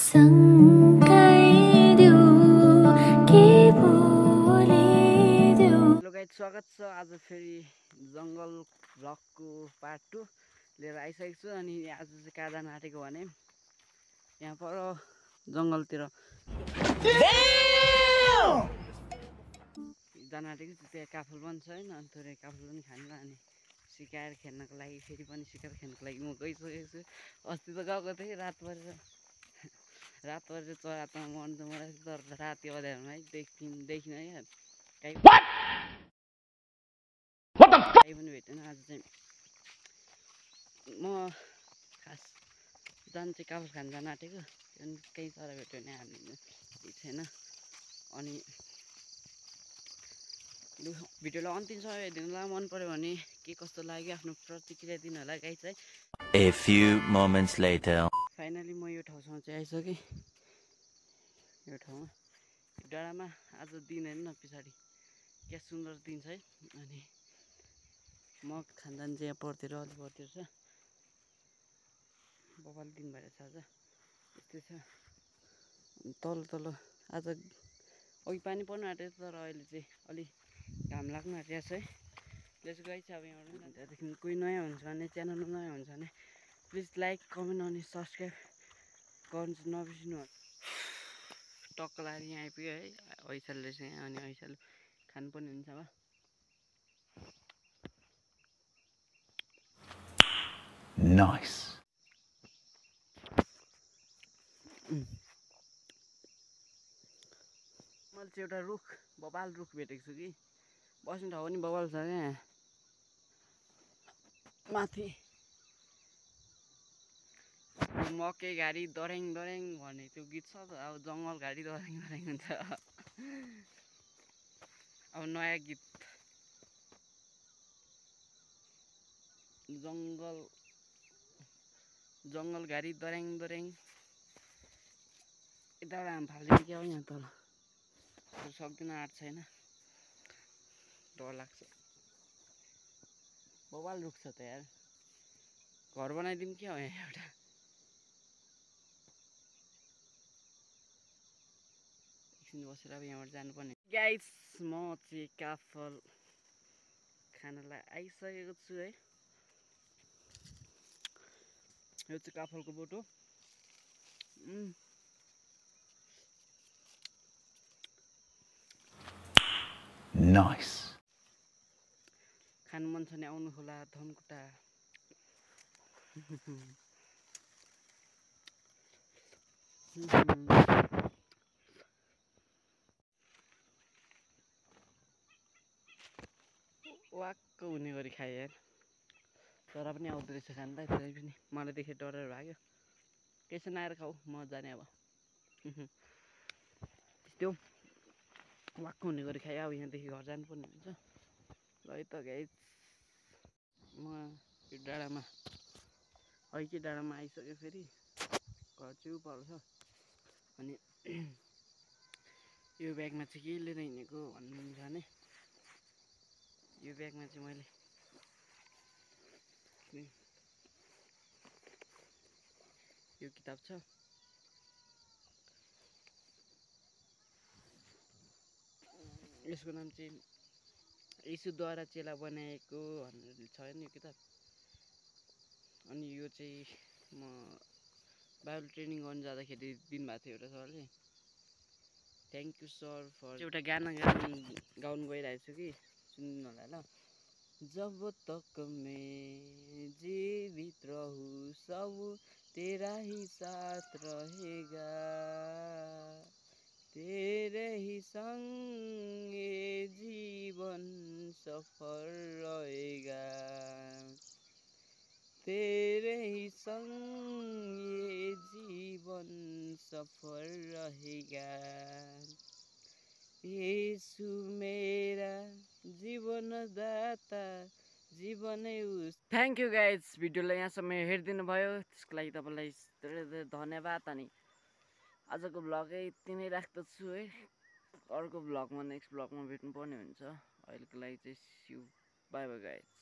Hello guys, स्वागत छ। आज फेरि जङ्गल भ्लगको पार्ट 2 लिएर आइसकेको छु। अनि आज चाहिँ कहाँ जान आँटेको भने यहाँ पर जङ्गलतिर जान आँटेको छु। त्यहाँ काफल पनि छ होइन, अनि थोरै काफल पनि खानु। अनि सिकाएर खेल्नको लागि फेरि पनि सिकाएर खेल्नको लागि म गइसकेको छु। अस्ति त गएको थिएँ, रात परेर चरा त मर्नु मरेको, तर राति अँध्यारोमा है देखिनँ है कहीँ पनि भेटेन। आज चाहिँ म खास जान चाहिँ काफल खान जान आँटेको, केही चरा भेट्यो भने हामी छैन। अनि भिडियोलाई अन्तिमसम्म हेरिदिनुलाई मन पऱ्यो भने के कस्तो लाग्यो आफ्नो प्रतिक्रिया दिनु होला गाइस है। A few moments later. Finally म यो ठाउँसम्म चाहिँ आइसकेँ। यो ठाउँमा डाँडामा आज दिन हेर्नु न, पछाडि क्या सुन्दर दिन छ है। अनि म खानदान चाहिँ यहाँ पर्तिर अलि पर्तिर छ, बबाल दिन भएर छ आज। यस्तै छ। तल आज अघि पानी पर्नु आँटेको, तर अहिले चाहिँ अलि घाम लाग्नु आँटेको छ है। लेट्स गो चाहिँ अब यहाँबाट त्यहाँदेखि कोही नयाँ हुन्छ भने, च्यानलमा नयाँ हुन्छ भने प्लिज लाइक कमेन्ट अनि सब्सक्राइब गर्नु चाहिँ नबिर्सिनु। टक्क लाएर यहाँ आइपुग्यो है ऐसालले चाहिँ। अनि ऐसाल खानुपर्ने हुन्छ अब। Nice. मैले चाहिँ एउटा रुख, बबाल रुख भेटेको छु कि, बस्ने ठाउँ पनि बबाल छ क्या। माथि मकै घारी दर्याङ दर्याङ भन्ने त्यो गीत छ त, अब जङ्गल घारी दर्याङ दर्याङ हुन्छ। अब नयाँ गीत जङ्गल घारी दर्याङ दर्याङ। यताबाट हामी फाल्दैन क्या हो यहाँ तल, सक्दिनँ, आँट छैन, डर लाग्छ। बबाल रुख छ त यार, घर बनाइदिउँ क्या हो यहाँ एउटा। एकछिन बसेर अब यहाँबाट जानुपर्ने। गाइस, म चाहिँ काफल खानलाई आइसकेको छु है। यो चाहिँ काफलको बोटो। Nice. खानु मन छ भने आउनु होला धनकुटा। वाक्क हुने गरी खाएँ यार। चरा पनि आउँदो रहेछ खाँदा, त्यही पनि मलाई देखेर डरेर भाग्यो। केही छैन, आएर खाऊ, म जाने अब। त्यो वाक्क हुने गरी खाएँ। अब यहाँदेखि घर जानुपर्ने हुन्छ। ल है त गाइस, म यो डाँडामा अघिकै डाँडामा आइसक्यो। फेरि घर चाहिँ पर छ। अनि यो ब्यागमा चाहिँ के लिएर हिँडेको भन्नुहुन्छ भने, यो ब्यागमा चाहिँ मैले यो किताब छ, यसको नाम चाहिँ यीशुद्वारा चेला बनाएको भनेर छ नि यो किताब। अनि यो चाहिँ म बाइबल ट्रेनिङ गर्नु जाँदाखेरि दिनुभएको थियो एउटा सरले। Thank you sir for. एउटा गाना गाउनु गइरहेको छु कि, सुन्नु होला ल। जब तक मैं जीवित रहूं सब तेरा ही साथ रहेगा, तेरे ही संग ये जीवन सफर रहेगा, तेरे ही संग ये जीवन सफर रहेगा, यीशु मेरा जीवन दाता जीवनै उस। थ्याङ्क यू गाइज, भिडियोलाई यहाँसम्म हेरिदिनु भयो, त्यसको लागि तपाईँलाई धेरै धेरै धन्यवाद। अनि आजको भ्लगै यति नै राख्दछु है। अर्को भ्लगमा, नेक्स्ट भ्लगमा भेट्नुपर्ने हुन्छ। अहिलेको लागि चाहिँ सिउ, बाई बाई गाइज।